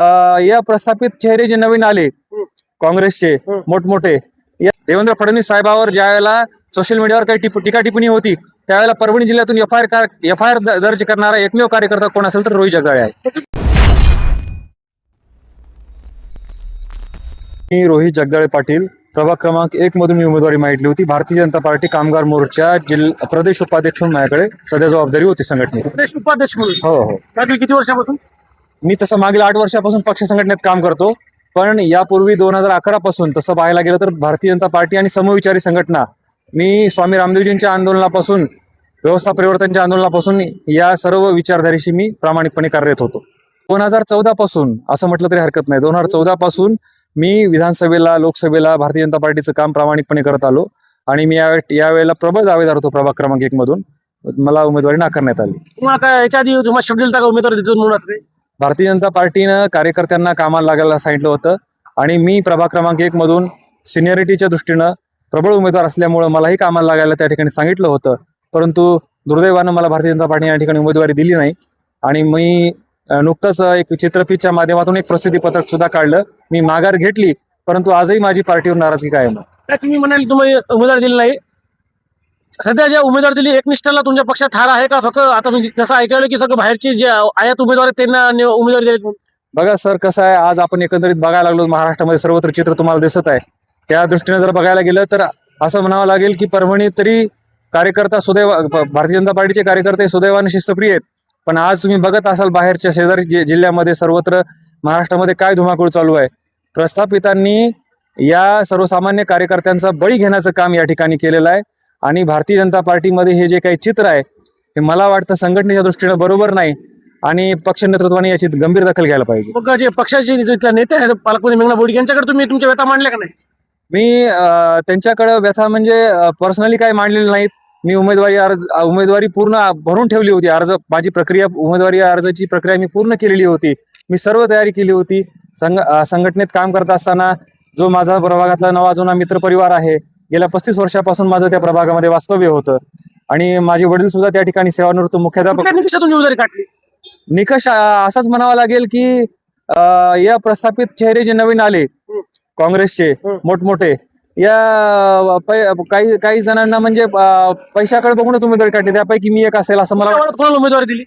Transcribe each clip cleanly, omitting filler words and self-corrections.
या प्रस्थापित चेहरे जे नवीन आले काँग्रेसचे मोठमोठे, या देवेंद्र फडणवीस साहेबावर ज्या वेळेला सोशल मीडियावर काही टीका टिप्पणी होती त्यावेळेला परभणी जिल्ह्यातून एफ आय आर दर्ज करणारा एकमेव कार्यकर्ता कोण असेल तर रोहित जगदाळे आहे. मी रोहित जगदाळे पाटील, प्रभाग क्रमांक 1 मधून मी उमेदवारी मागितली होती. भारतीय जनता पार्टी कामगार मोर्चा प्रदेश उपाध्यक्ष म्हणून माझ्याकडे सध्या जबाबदारी होती संघटनेत. प्रदेश उपाध्यक्ष म्हणून? हो. किती वर्षापासून? मी तसं मागील 8 वर्षापासून पक्ष संघटनेत काम करतो, पण यापूर्वी 2011 पासून तसं पाहायला गेलं तर भारतीय जनता पार्टी आणि समविचारी संघटना, मी स्वामी रामदेवजींच्या आंदोलनापासून व्यवस्था परिवर्तनच्या आंदोलनापासून या सर्व विचारधारेशी मी प्रामाणिकपणे कार्यरत होतो. 2014 पासून असं म्हटलं तरी हरकत नाही, 2014 पासून मी विधानसभेला लोकसभेला भारतीय जनता पार्टीचं काम प्रामाणिकपणे करत आलो आणि मी यावेळेला प्रबळ दावेदार होतो. प्रभाग क्रमांक 1 मधून मला उमेदवारी नाकारण्यात आली. याच्या आधी तुम्हाला शब्द दिला का उमेदवारी देतो म्हणून? असते भारतीय जनता पार्टीनं कार्यकर्त्यांना कामाला लागायला सांगितलं होतं आणि मी प्रभाग क्रमांक 1 मधून सिनियरिटीच्या दृष्टीनं प्रबळ उमेदवार असल्यामुळं मलाही कामाला लागायला त्या ठिकाणी सांगितलं होतं, परंतु दुर्दैवानं मला भारतीय जनता पार्टीने या ठिकाणी उमेदवारी दिली नाही आणि मी नुकतंच एक चित्रफितच्या माध्यमातून एक प्रसिद्धी पत्रक सुद्धा काढलं. मी माघार घेतली, परंतु आजही माझी पार्टीवर नाराजगी कायम आहे. तुम्ही म्हणाल तुम्ही उमेदवार दिली नाही, सध्या ज्या उमेदवार दिली एकनिष्ठाला तुमच्या पक्षात हार आहे का? फक्त आता म्हणजे जसं ऐकलं की सगळं बाहेरची जे आयात उमेदवार आहेत त्यांना उमेदवारी दिली? बघा सर, कसं आहे, आज आपण एकंदरीत बघायला लागलो महाराष्ट्रामध्ये सर्वत्र चित्र तुम्हाला दिसत आहे. त्या दृष्टीने जर बघायला गेलं तर असं म्हणावं लागेल की परभणीत तरी कार्यकर्ता भारतीय जनता पार्टीचे कार्यकर्ते सुदैवाने शिस्तप्रिय आहेत, पण आज तुम्ही बघत असाल बाहेरच्या शेजारी जिल्ह्यामध्ये सर्वत्र महाराष्ट्रामध्ये काय धुमाकूळ चालू आहे. प्रस्थापितांनी या सर्वसामान्य कार्यकर्त्यांचा बळी घेण्याचं काम या ठिकाणी केलेलं आहे आणि भारतीय जनता पार्टीमध्ये हे जे काही चित्र आहे हे मला वाटतं संघटनेच्या दृष्टीनं बरोबर नाही आणि पक्ष नेतृत्वाने याची गंभीर दखल घ्यायला पाहिजे. मग जे पक्षाचे नेते आहेत पालकमंत्री मेघना बोर्डे यांच्याकडे तुम्ही तुमच्या व्यथा मांडल्या का नाही? मी त्यांच्याकडे व्यथा म्हणजे पर्सनली काय मांडलेली नाहीत. मी उमेदवारी पूर्ण भरून ठेवली होती. माझी प्रक्रिया, उमेदवारी अर्जाची प्रक्रिया मी पूर्ण केलेली होती. मी सर्व तयारी केली होती. संघटनेत काम करत असताना जो माझा प्रभागातला नवा जुना मित्रपरिवार आहे, गेल्या 35 वर्षापासून माझं त्या प्रभागामध्ये वास्तव्य होतं आणि माझे वडील सुद्धा त्या ठिकाणी सेवानिवृत्त मुख्याध्यापक. निकषातून उमेदवारी काढली? निकष असाच म्हणावा लागेल की या प्रस्थापित चेहरे जे नवीन आले काँग्रेसचे मोठमोठे, या काही जणांना म्हणजे पैशाकडे बघूनच उमेदवारी काढली. त्यापैकी मी एक असेल असं मला वाटतं. कोणाला उमेदवारी दिली?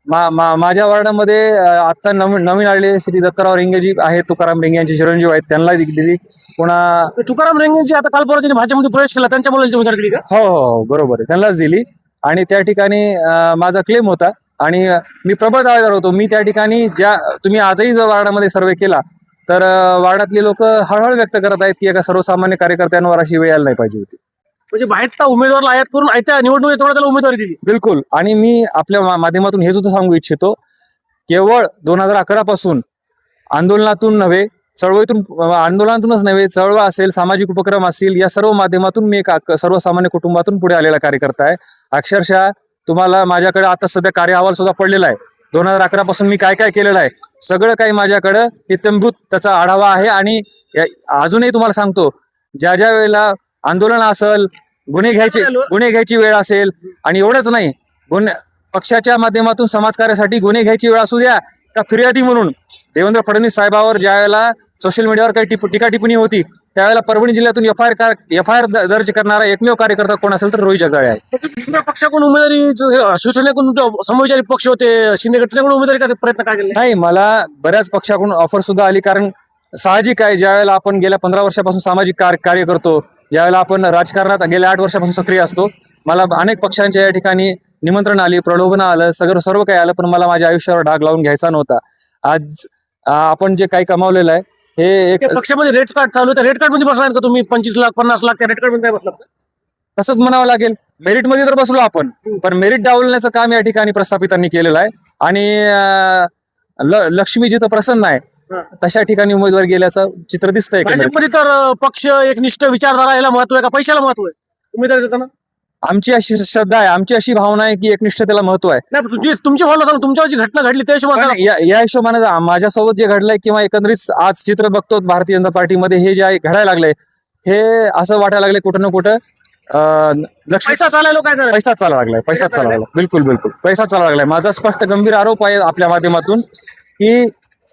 माझ्या वार्डामध्ये आता नवीन आलेले श्री दत्ताराव रेंगेजी आहेत, तुकाराम रेंगे यांचे चिरंजीव आहेत, त्यांना दिली. पुन्हा तुकाराम रेंगेजी आता काल परवा भाजपमध्ये प्रवेश केला, त्यांच्यामुळे उमेदवारी दिली का? हो बरोबर आहे, त्यांनाच दिली आणि त्या ठिकाणी माझा क्लेम होता आणि मी प्रबळ दावेदार होतो. मी त्या ठिकाणी तुम्ही आजही जर वार्डामध्ये सर्वे केला तर वार्डातले लोक हळहळ व्यक्त करत आहेत की एका सर्वसामान्य कार्यकर्त्यांवर अशी वेळ यायला नाही पाहिजे होती. म्हणजे बाहेरचा उमेदवार आयात करून आयत्या निवडणुकीत त्याला उमेदवारी दिली? बिलकुल. आणि मी आपल्या माध्यमातून हे सुद्धा सांगू इच्छितो, केवळ 2011 पासून आंदोलनातून नव्हे, आंदोलनातूनच नव्हे, चळवळ असेल, सामाजिक उपक्रम असतील, या सर्व माध्यमातून मी एक सर्वसामान्य कुटुंबातून पुढे आलेला कार्यकर्ता आहे. अक्षरशः तुम्हाला माझ्याकडे आता सध्या कार्य अहवाल सुद्धा पडलेला आहे. 2011 पासून मी काय काय केलेलं आहे सगळं काही माझ्याकडं इत्थंभूत त्याचा आढावा आहे. आणि अजूनही तुम्हाला सांगतो, ज्या वेळेला आंदोलन असेल, गुन्हे घ्यायची वेळ असेल, आणि एवढंच नाही, पक्षाच्या माध्यमातून समाजकार्यासाठी गुन्हे घ्यायची वेळ असू द्या का फिर्यादी म्हणून देवेंद्र फडणवीस साहेबावर ज्या वेळेला सोशल मीडियावर काही टीका टिप्पणी होती त्यावेळेला परभणी जिल्ह्यातून एफ आय आर दर्ज करणारा एकमेव कार्यकर्ता कोण असेल तर रोहित जगदाळे आहे. दुसऱ्या पक्षाकडून उमेदवारी, शिवसेनेकडून समविचारी पक्ष होते शिंदे गटाकडून उमेदवारी का प्रयत्न काय केले? नाही, मला बऱ्याच पक्षाकडून ऑफर सुद्धा आली, कारण साहजिक आहे, ज्या वेळेला आपण गेल्या 15 वर्षापासून सामाजिक कार्य करतो, ज्यावेळेला आपण राजकारणात गेल्या 8 वर्षापासून सक्रिय असतो, मला अनेक पक्षांच्या या ठिकाणी निमंत्रण आली, प्रलोभन आलं, सर्व काही आलं, पण मला माझ्या आयुष्यावर डाग लावून घ्यायचा नव्हता. आज आपण जे काही कमावलेलं आहे हे एक पक्षामध्ये रेड कार्ड चालू आहे, रेड कार्ड मध्ये बसला का तुम्ही? 25 लाख 50 लाख त्या रेड कार्ड मध्ये बसला? तसंच म्हणावं लागेल. मेरिट मध्ये तर बसलो आपण, पण मेरिट डावलण्याचं काम या ठिकाणी प्रस्थापितांनी केलेलं आहे आणि लक्ष्मी जिथं प्रसन्न आहे तशा ठिकाणी उमेदवार गेल्याचं चित्र दिसतंय. भाजपमध्ये तर पक्ष एकनिष्ठ विचारधारा याला महत्व आहे का पैशाला महत्व आहे उमेदवार देताना? आमची अशी श्रद्धा आहे, आमची अशी भावना आहे की एकनिष्ठतेला महत्व आहे. नाही, तुमची भावना सांग, तुमच्यावर जी घटना घडली त्या हिशोबाने या हिशोबाने माझ्यासोबत जे घडलंय किंवा एकंदरीत आज चित्र बघतो भारतीय जनता पार्टीमध्ये हे जे घडायला लागलंय, हे असं वाटायला लागलंय कुठं ना कुठं पैसा चालायला काय झालं? पैसा चालला लागलाय, पैसा चालला लागला. बिलकुल पैसा चालला लागलाय. माझा स्पष्ट गंभीर आरोप आहे आपल्या माध्यमातून की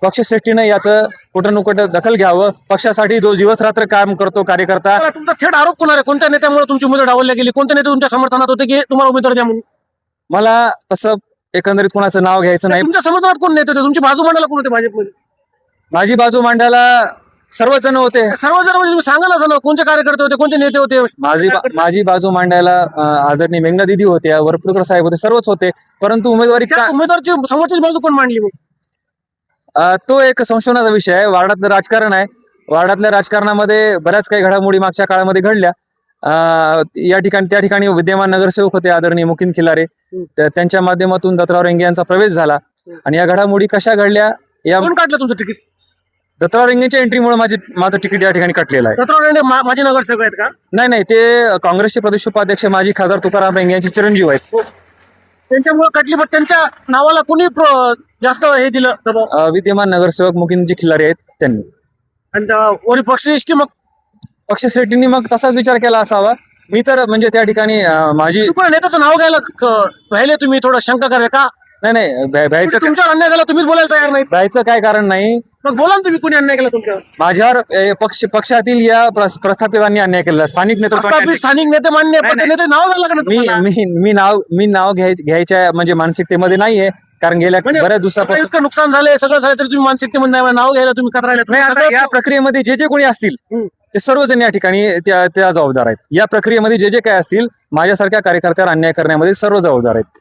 पक्षश्रेष्ठीने याचं कुठं न कुठं दखल घ्यावं. पक्षासाठी जो दिवस रात्र काम करतो कार्यकर्ता, मला तुमचा थेट आरोप कोण आहे? कोणत्या नेत्यामुळे तुमची उमेदवार डावलल्या गेली? कोणते नेते तुमच्या समर्थनात होते की तुम्हाला उमेदवार द्या म्हणून? मला तसं एकंदरीत कोणाचं नाव घ्यायचं नाही. तुमच्या समर्थनात कोण नेते होते? तुमची बाजू मांडायला कोण होते भाजपमध्ये? माझी बाजू मांडायला सर्वच जण होते. सर्वजण म्हणजे तुम्ही सांगायला असं ना, कोणते कार्यकर्ते होते, कोणते नेते होते? माझी बाजू मांडायला आदरणीय मेघना दिदी होत्या, वरपुडकर साहेब होते, सर्वच होते. परंतु उमेदवारी त्या उमेदवारची समोरची बाजू कोण मांडली मग? तो एक संशोधनाचा विषय आहे. वार्डातलं राजकारण आहे. वार्डातल्या राजकारणामध्ये बऱ्याच काही घडामोडी मागच्या काळामध्ये घडल्या. या ठिकाणी त्या ठिकाणी विद्यमान नगरसेवक होते आदरणीय मुकीन खिलारे. त्यांच्या माध्यमातून दत्तराव रेंगे यांचा प्रवेश झाला आणि या घडामोडी कशा घडल्या या कोण काढलं तुमचं तिकीट? दत्तराव रेंगेच्या एंट्रीमुळे माझं तिकीट या ठिकाणी कटलेलं आहे. दत्तराव रेंगे माझे नगरसेवक आहेत का? नाही, ते काँग्रेसचे प्रदेश उपाध्यक्ष माजी खासदार तुकाराम रेंगे यांचे चिरंजीव आहेत. त्यांच्यामुळे कटली, पण त्यांच्या नावाला कोणी जास्त हे दिलं दबाव? विद्यमान नगरसेवक मुकीनजी खिलारे आहेत त्यांनी. आणि वरी पक्षश्रेष्ठी मग पक्षश्रेष्ठींनी मग तसाच विचार केला असावा. मी तर म्हणजे त्या ठिकाणी माझी कोण नेत्याचं नाव घ्यायला तुम्ही थोडं शंका करा का? नाही भ्यायचं तुमच्यावर अन्याय झाला, तुम्हीच बोलायला तयार नाही. भ्यायचं काय कारण नाही. मग बोला ना तुम्ही, कोणी अन्याय केला तुमच्यावर? माझ्यावर पक्षातील या प्रस्थापितांनी अन्याय केलेला, स्थानिक नेतृत्वाने. स्थानिक नेते मान्य, पण ते नेते नाव झालं का नाही तुम्हाला? मी नाव घ्यायच्या म्हणजे मानसिकतेमध्ये नाहीये. कारण गेल्या बऱ्याच दिवसापासून इतकं नुकसान झालंय, सगळं झालं तरी तुम्ही मानसिकतेमध्ये नाही, नाव घ्यायला तुम्ही कचरायला. नाही. आता या प्रक्रियेमध्ये जे कोणी असतील ते सर्वजण या ठिकाणी त्या जबाबदार आहेत. या प्रक्रियेमध्ये जे काय असतील माझ्यासारख्या कार्यकर्त्यावर अन्याय करण्यामध्ये सर्व जबाबदार आहेत.